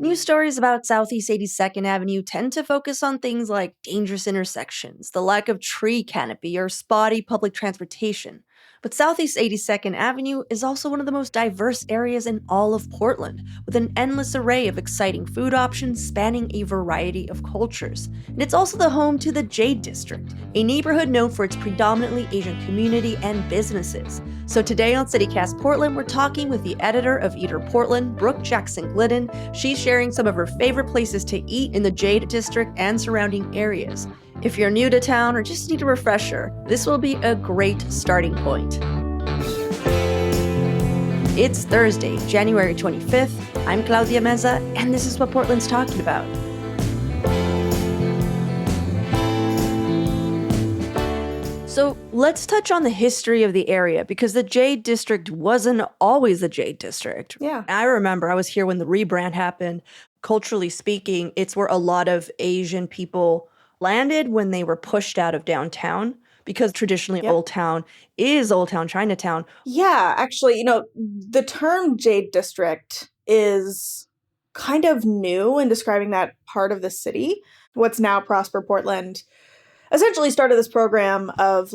News stories about Southeast 82nd Avenue tend to focus on things like dangerous intersections, the lack of tree canopy, or spotty public transportation. But Southeast 82nd Avenue is also one of the most diverse areas in all of Portland, with an endless array of exciting food options spanning a variety of cultures. And it's also the home to the Jade District, a neighborhood known for its predominantly Asian community and businesses. So today on CityCast Portland, we're talking with the editor of Eater Portland, Brooke Jackson Glidden. She's sharing some of her favorite places to eat in the Jade District and surrounding areas. If you're new to town or just need a refresher, this will be a great starting point. It's Thursday, January 25th. I'm Claudia Meza, and this is what Portland's talking about. So let's touch on the history of the area, because the Jade District wasn't always the Jade District. Yeah. I remember I was here when the rebrand happened. Culturally speaking, it's where a lot of Asian people landed when they were pushed out of downtown, because traditionally Old Town is Old Town Chinatown. Yeah, actually, the term Jade District is kind of new in describing that part of the city. What's now Prosper Portland essentially started this program of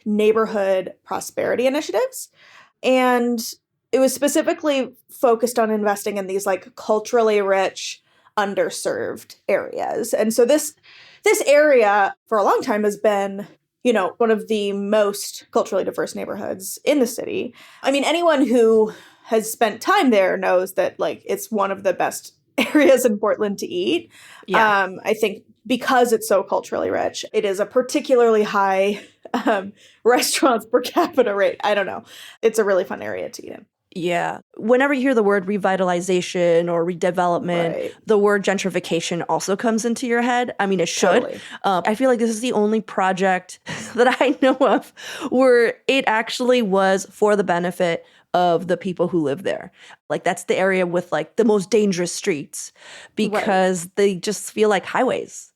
neighborhood prosperity initiatives. And it was specifically focused on investing in these culturally rich, underserved areas. And so this area for a long time has been, one of the most culturally diverse neighborhoods in the city. I mean, anyone who has spent time there knows that it's one of the best areas in Portland to eat. Yeah. I think because it's so culturally rich, it is a particularly high restaurants per capita rate. I don't know. It's a really fun area to eat in. Yeah. Whenever you hear the word revitalization or redevelopment, the word gentrification also comes into your head. I mean, it should. Totally. I feel like this is the only project that I know of where it actually was for the benefit of the people who live there. That's the area with the most dangerous streets, because they just feel like highways.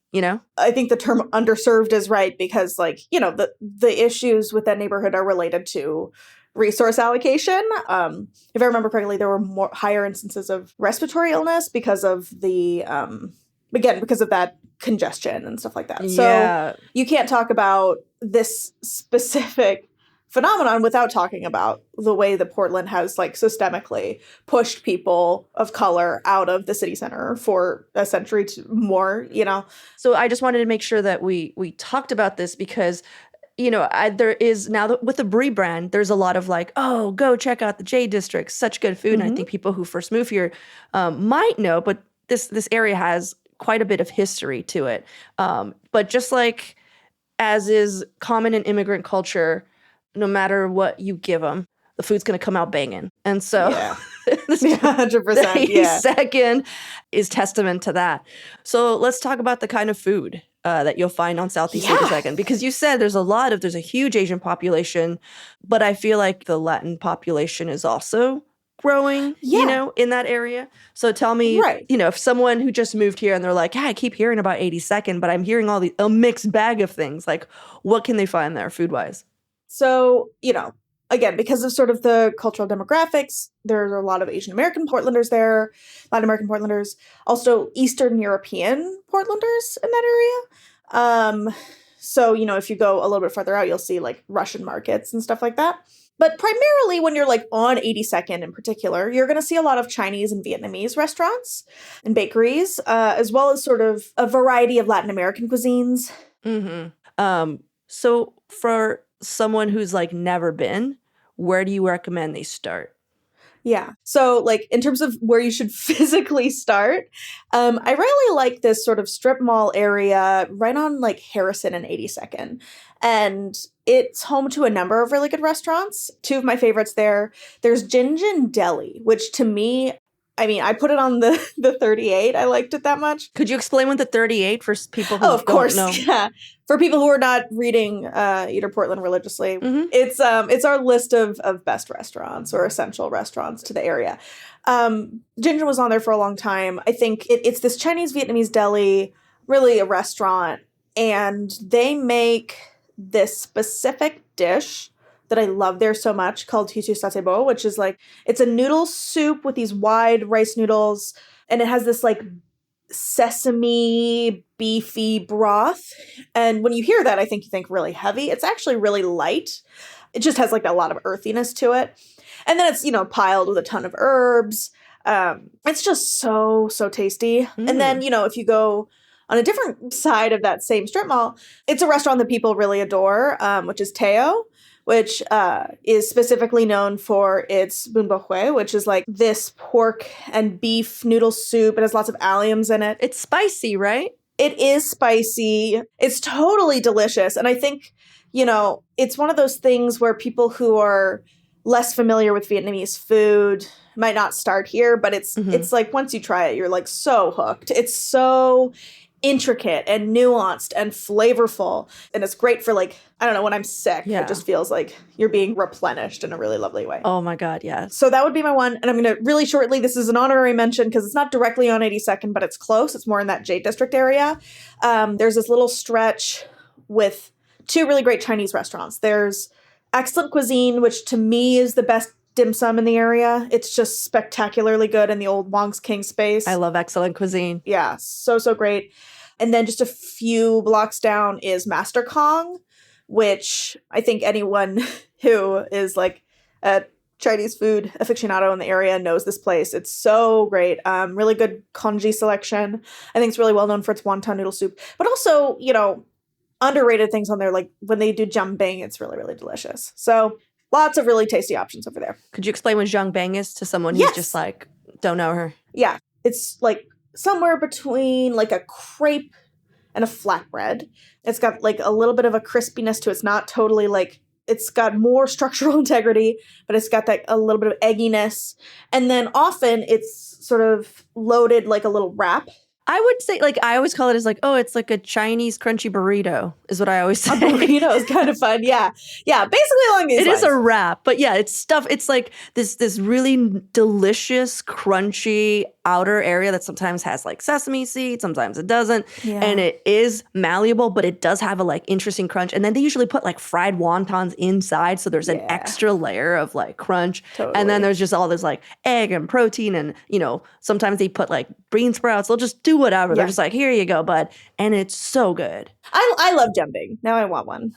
I think the term underserved is right, because the issues with that neighborhood are related to resource allocation. If I remember correctly, there were higher instances of respiratory illness because of because of that congestion and stuff like that. Yeah. So you can't talk about this specific phenomenon without talking about the way that Portland has systemically pushed people of color out of the city center for a century to more, So I just wanted to make sure that we talked about this, because there is now with the Brie brand, there's a lot of go check out the Jade District, such good food. And I think people who first move here might know, but this area has quite a bit of history to it. But just as is common in immigrant culture, no matter what you give them, the food's going to come out banging. And so this 100%, second is testament to that. So let's talk about the kind of food that you'll find on Southeast 82nd, because you said there's a huge Asian population, but I feel like the Latin population is also growing, in that area. So tell me, if someone who just moved here and they're like, I keep hearing about 82nd, but I'm hearing a mixed bag of things, what can they find there food-wise? So, again, because of sort of the cultural demographics, there are a lot of Asian American Portlanders there, Latin American Portlanders, also Eastern European Portlanders in that area. So, if you go a little bit further out, you'll see Russian markets and stuff like that. But primarily when you're on 82nd in particular, you're going to see a lot of Chinese and Vietnamese restaurants and bakeries, as well as sort of a variety of Latin American cuisines. Mm-hmm. So for someone who's never been, where do you recommend they start? Yeah. So in terms of where you should physically start, I really like this sort of strip mall area right on Harrison and 82nd. And it's home to a number of really good restaurants. Two of my favorites there. There's Jinjin Deli, which to me, I put it on the 38. I liked it that much. Could you explain what the 38 for people who of course, don't know? Yeah. For people who are not reading Eater Portland religiously, it's our list of best restaurants or essential restaurants to the area. Jinjin was on there for a long time. I think it's this Chinese Vietnamese deli, really a restaurant, and they make this specific dish that I love there so much called Hisu Satebo, which is it's a noodle soup with these wide rice noodles and it has this like sesame beefy broth. And when you hear that, I think you think really heavy. It's actually really light. It just has like a lot of earthiness to it. And then it's, piled with a ton of herbs. It's just so, so tasty. And then, if you go on a different side of that same strip mall, it's a restaurant that people really adore, which is Teo, which is specifically known for its bunbohue, which is like this pork and beef noodle soup. It has lots of alliums in it. It's spicy, right? It is spicy. It's totally delicious. And I think, it's one of those things where people who are less familiar with Vietnamese food might not start here, but it's like once you try it, you're like so hooked. It's so intricate and nuanced and flavorful. And it's great for like, I don't know, when I'm sick, it just feels like you're being replenished in a really lovely way. Oh my God, yes. So that would be my one. And I'm going to really shortly, this is an honorary mention because it's not directly on 82nd, but it's close. It's more in that Jade District area. There's this little stretch with two really great Chinese restaurants. There's Excellent Cuisine, which to me is the best dim sum in the area. It's just spectacularly good in the old Wong's King space. I love Excellent Cuisine. Yeah, so, so great. And then just a few blocks down is Master Kong, which I think anyone who is like a Chinese food aficionado in the area knows this place. It's so great. Really good congee selection. I think it's really well known for its wonton noodle soup. But also, underrated things on there, like when they do jambing, it's really, really delicious. So lots of really tasty options over there. Could you explain what zhangbang is to someone who's just like, don't know her? Yeah. It's like somewhere between like a crepe and a flatbread. It's got like a little bit of a crispiness to it. It's not totally like, it's got more structural integrity, but it's got that a little bit of egginess. And then often it's sort of loaded like a little wrap. I would say, like, I always call it as like, oh, it's like a Chinese crunchy burrito is what I always say. A burrito is kind of fun. Yeah. Yeah. Basically along these lines. It is a wrap, but yeah, it's stuff. It's like this really delicious, crunchy outer area that sometimes has like sesame seeds, sometimes it doesn't. Yeah. And it is malleable, but it does have a like interesting crunch. And then they usually put like fried wontons inside. So there's an extra layer of like crunch. Totally. And then there's just all this like egg and protein. And, sometimes they put like bean sprouts. They'll just do whatever. They're just like, here you go, bud. And it's so good. I love jumping. Now I want one.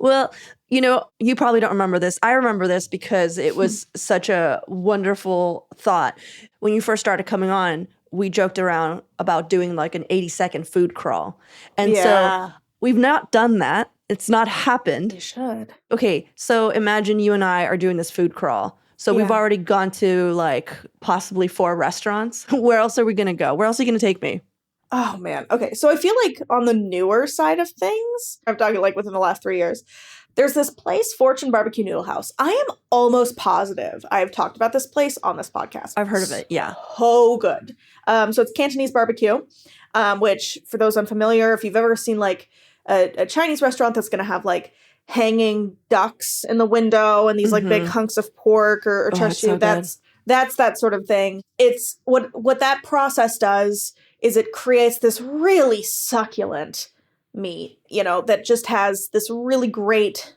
Well, you probably don't remember this. I remember this because it was such a wonderful thought. When you first started coming on, we joked around about doing like an 80-second food crawl. And so we've not done that. It's not happened. You should. Okay, so imagine you and I are doing this food crawl. So we've already gone to like possibly 4 restaurants. Where else are we going to go? Where else are you going to take me? Oh, man. Okay, so I feel like on the newer side of things, I'm talking like within the last 3 years, there's this place, Fortune Barbecue Noodle House. I am almost positive I've talked about this place on this podcast. I've heard of it, yeah. So good. So it's Cantonese barbecue, which for those unfamiliar, if you've ever seen like a Chinese restaurant that's going to have like hanging ducks in the window and these like big hunks of pork or char siu, that's that sort of thing. It's what that process does is it creates this really succulent meat, that just has this really great,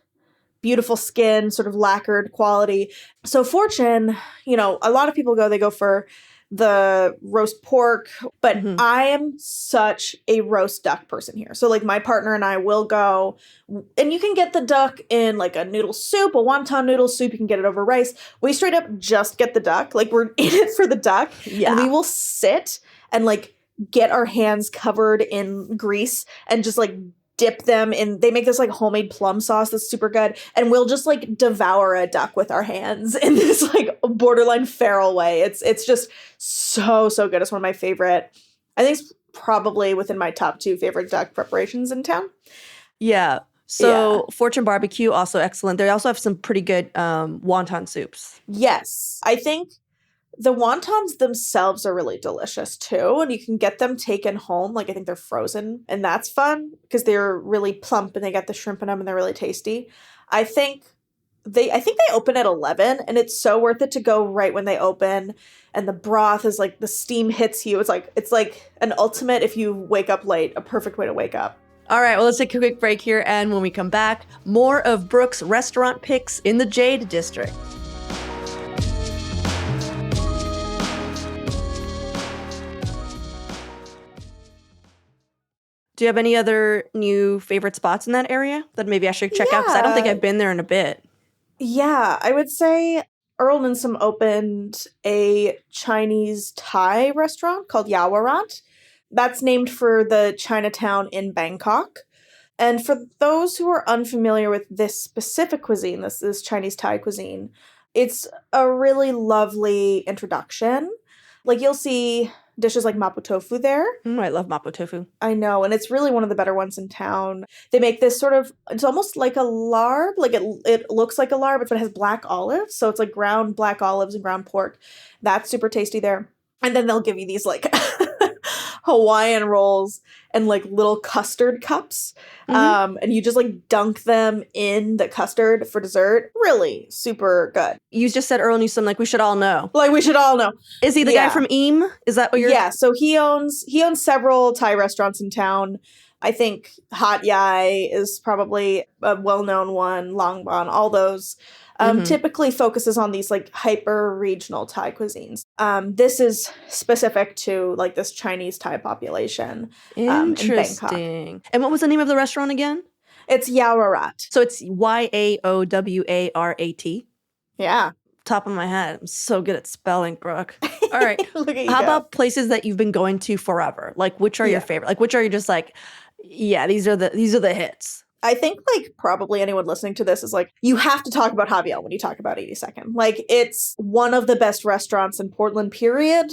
beautiful skin, sort of lacquered quality. So Fortune, a lot of people they go for the roast pork, but I am such a roast duck person here. So like my partner and I will go, and you can get the duck in like a noodle soup, a wonton noodle soup. You can get it over rice. We straight up just get the duck. Like we're in it for the duck. Yeah. And we will sit and like get our hands covered in grease and just like dip them in. They make this like homemade plum sauce that's super good. And we'll just like devour a duck with our hands in this like borderline feral way. It's just so, so good. It's one of my favorite, I think it's probably within my top 2 favorite duck preparations in town. Yeah. So Fortune Barbecue, also excellent. They also have some pretty good wonton soups. Yes. I think the wontons themselves are really delicious too, and you can get them taken home. Like I think they're frozen, and that's fun because they're really plump and they got the shrimp in them and they're really tasty. I think they open at 11, and it's so worth it to go right when they open. And the broth is like the steam hits you. It's like an ultimate if you wake up late, a perfect way to wake up. All right, well, let's take a quick break here, and when we come back, more of Brooke's restaurant picks in the Jade District. Do you have any other new favorite spots in that area that maybe I should check out? Because I don't think Yeah. I've been there in a bit. Yeah, I would say Earl Ninsom opened a Chinese Thai restaurant called Yawarat. That's named for the Chinatown in Bangkok. And for those who are unfamiliar with this specific cuisine, this Chinese Thai cuisine, it's a really lovely introduction. Like you'll see dishes like mapo tofu there. I love mapo tofu. I know, and it's really one of the better ones in town. They make this sort of, it's almost like a larb, like it looks like a larb, but it has black olives. So it's like ground black olives and ground pork. That's super tasty there. And then they'll give you these like Hawaiian rolls and like little custard cups. And you just like dunk them in the custard for dessert. Really super good. You just said Earl Newsom, like we should all know. Like we should all know. Is he the guy from Eam? Is that what you're? Yeah, so he owns several Thai restaurants in town. I think Hat Yai is probably a well-known one, Long Bon, all those. Typically focuses on these like hyper-regional Thai cuisines. This is specific to like this Chinese Thai population in Bangkok. Interesting. And what was the name of the restaurant again? It's Yawarat. So it's Yaowarat. Yeah. Top of my head. I'm so good at spelling, Brooke. All right. Look at you How go. about places that you've been going to forever? Like which are your favorite? Like which are you just like, yeah, these are the hits. I think like probably anyone listening to this is like, you have to talk about Javiel when you talk about 82nd. Like it's one of the best restaurants in Portland, period.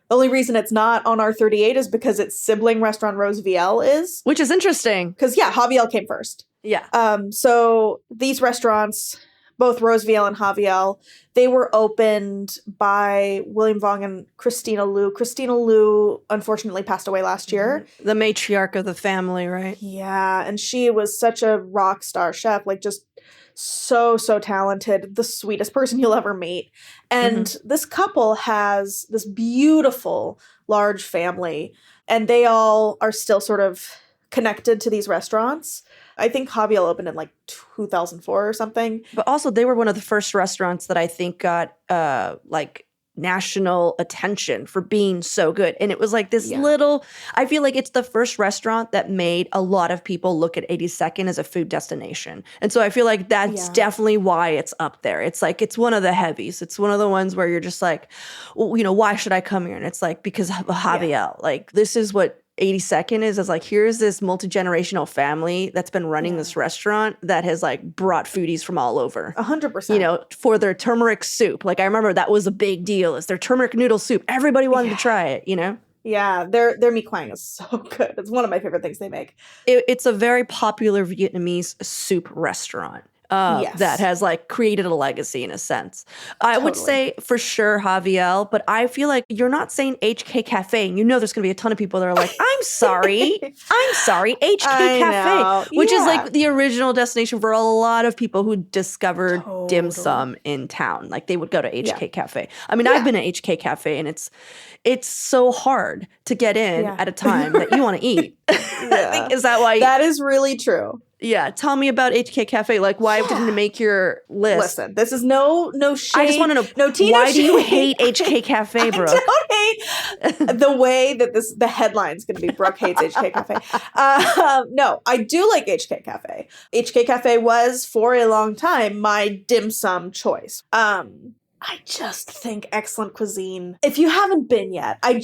The only reason it's not on R38 is because its sibling restaurant Rose Viel is. Which is interesting. Because yeah, Javiel came first. Yeah. So these restaurants, both Rose Viel and Javiel, they were opened by William Vong and Christina Liu. Christina Liu unfortunately passed away last year. The matriarch of the family, right? Yeah, and she was such a rock star chef, like just so talented, the sweetest person you'll ever meet. And this couple has this beautiful large family, and they all are still sort of connected to these restaurants. I think Javiel opened in like 2004 or something. But also they were one of the first restaurants that I think got like national attention for being so good. And it was like this little, I feel like it's the first restaurant that made a lot of people look at 82nd as a food destination. And so I feel like that's definitely why it's up there. It's like, it's one of the heavies. It's one of the ones where you're just like, well, you know, why should I come here? And it's like, because of Javiel. Like this is what 82nd is like, here's this multi-generational family that's been running this restaurant that has like brought foodies from all over. 100%. You know, for their turmeric soup. Like I remember that was a big deal. Is their turmeric noodle soup. Everybody wanted to try it, you know? Yeah, their mi quang is so good. It's one of my favorite things they make. It's a very popular Vietnamese soup restaurant. That has like created a legacy in a sense. I would say for sure Javiel, but I feel like you're not saying HK Cafe, and you know there's going to be a ton of people that are like, I'm sorry, HK Cafe, which is like the original destination for a lot of people who discovered dim sum in town. Like they would go to HK Cafe. I mean, I've been at HK Cafe, and it's so hard to get in at a time that you want to eat. I think, is that why? That is really true. Yeah, tell me about HK Cafe. Like, why didn't it make your list? Listen, this is no shade. I just want to know, why do you hate HK Cafe, Brooke? I don't hate the way that the headline's going to be Brooke hates HK Cafe. No, I do like HK Cafe. HK Cafe was, for a long time, my dim sum choice. I just think excellent cuisine. If you haven't been yet, I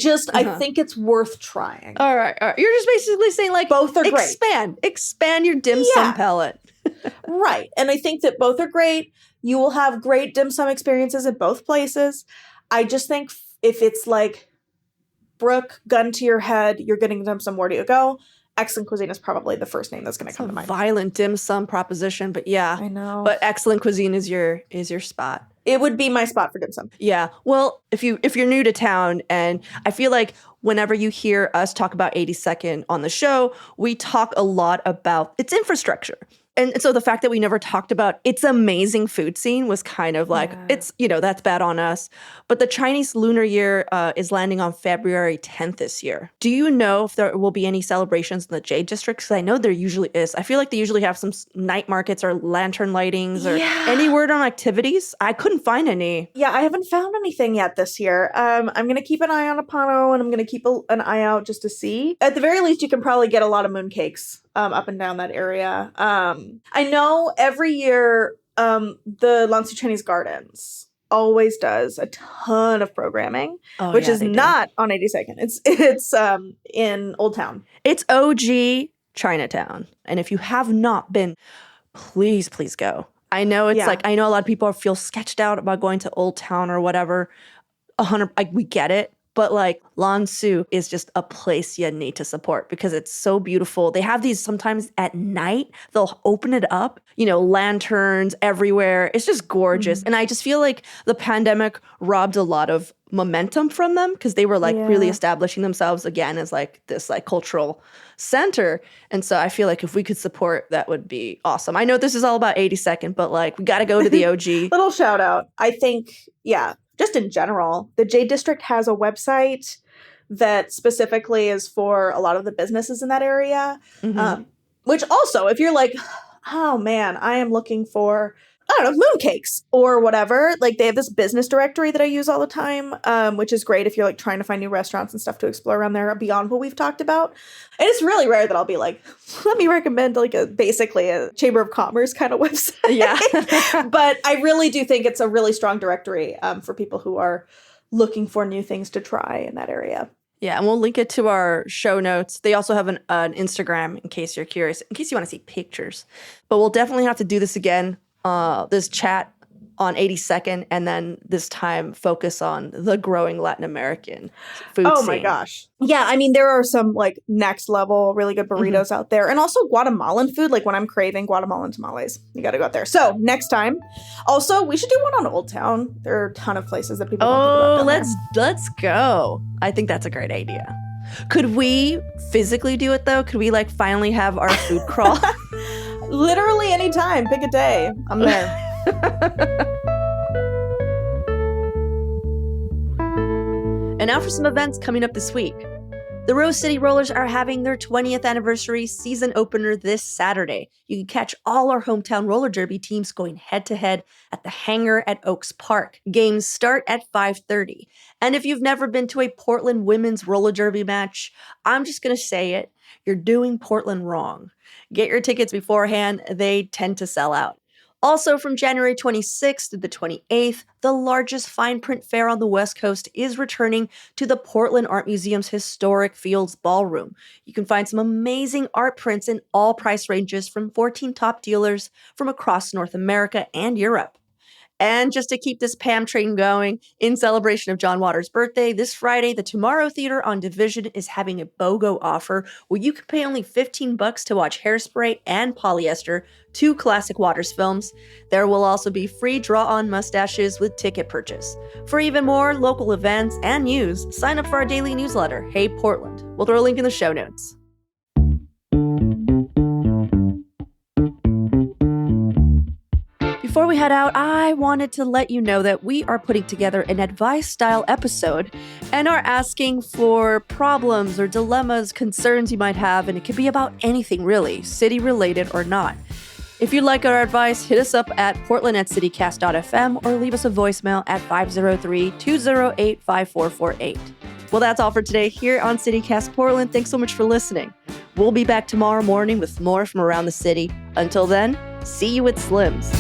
think it's worth trying. All right. You're just basically saying like both are great. Expand your dim sum palette. Right. And I think that both are great. You will have great dim sum experiences at both places. I just think if it's like, Brooke, gun to your head, you're getting dim sum, where do you go? Excellent Cuisine is probably the first name that's going to come to mind. Violent dim sum proposition, but yeah. I know. But Excellent Cuisine is your spot. It would be my spot for dim sum. Yeah. Well, if you're new to town, and I feel like whenever you hear us talk about 82nd on the show, we talk a lot about its infrastructure. And so the fact that we never talked about its amazing food scene was kind of like, it's, that's bad on us. But the Chinese Lunar Year is landing on February 10th this year. Do you know if there will be any celebrations in the Jade District? Because I know there usually is. I feel like they usually have some night markets or lantern lightings or any word on activities. I couldn't find any. Yeah, I haven't found anything yet this year. I'm going to keep an eye on Apano, and I'm going to keep an eye out just to see. At the very least, you can probably get a lot of mooncakes up and down that area. I know every year the Lansu Chinese Gardens always does a ton of programming, which is not on 82nd. It's in Old Town. It's OG Chinatown. And if you have not been, please go. I know it's I know a lot of people feel sketched out about going to Old Town or whatever. We get it. But like Lansu is just a place you need to support because it's so beautiful. They have these sometimes at night, they'll open it up, lanterns everywhere. It's just gorgeous. And I just feel like the pandemic robbed a lot of momentum from them because they were really establishing themselves again as this cultural center. And so I feel like if we could support, that would be awesome. I know this is all about 82nd, but we got to go to the OG. Little shout out. I think, just in general, the Jade District has a website that specifically is for a lot of the businesses in that area. Which also, if you're like, oh man, I am looking for, I don't know, mooncakes or whatever. They have this business directory that I use all the time, which is great if you're trying to find new restaurants and stuff to explore around there beyond what we've talked about. And it's really rare that I'll be like, let me recommend basically a Chamber of Commerce kind of website. Yeah. But I really do think it's a really strong directory for people who are looking for new things to try in that area. Yeah, and we'll link it to our show notes. They also have an Instagram in case you're curious, in case you want to see pictures. But we'll definitely have to do this again. This chat on 82nd, and then this time focus on the growing Latin American food scene. Oh my gosh. Yeah, I mean, there are some next level really good burritos out there. And also Guatemalan food, when I'm craving Guatemalan tamales. You got to go out there. So next time. Also, we should do one on Old Town. There are a ton of places that people don't think about. Let's go. I think that's a great idea. Could we physically do it though? Could we finally have our food crawl? Literally anytime. Pick a day. I'm there. And now for some events coming up this week. The Rose City Rollers are having their 20th anniversary season opener this Saturday. You can catch all our hometown roller derby teams going head-to-head at the hangar at Oaks Park. Games start at 5:30. And if you've never been to a Portland women's roller derby match, I'm just going to say it. You're doing Portland wrong. Get your tickets beforehand. They tend to sell out. Also, from January 26th to the 28th, the largest fine print fair on the West Coast is returning to the Portland Art Museum's historic Fields Ballroom. You can find some amazing art prints in all price ranges from 14 top dealers from across North America and Europe. And just to keep this Pam train going, in celebration of John Waters' birthday, this Friday, the Tomorrow Theater on Division is having a BOGO offer where you can pay only $15 to watch Hairspray and Polyester, two classic Waters films. There will also be free draw-on mustaches with ticket purchase. For even more local events and news, sign up for our daily newsletter, Hey Portland. We'll throw a link in the show notes. Before we head out, I wanted to let you know that we are putting together an advice-style episode and are asking for problems or dilemmas, concerns you might have, and it could be about anything really, city-related or not. If you'd like our advice, hit us up at portland@citycast.fm or leave us a voicemail at 503-208-5448. Well, that's all for today here on CityCast Portland. Thanks so much for listening. We'll be back tomorrow morning with more from around the city. Until then, see you at Slim's.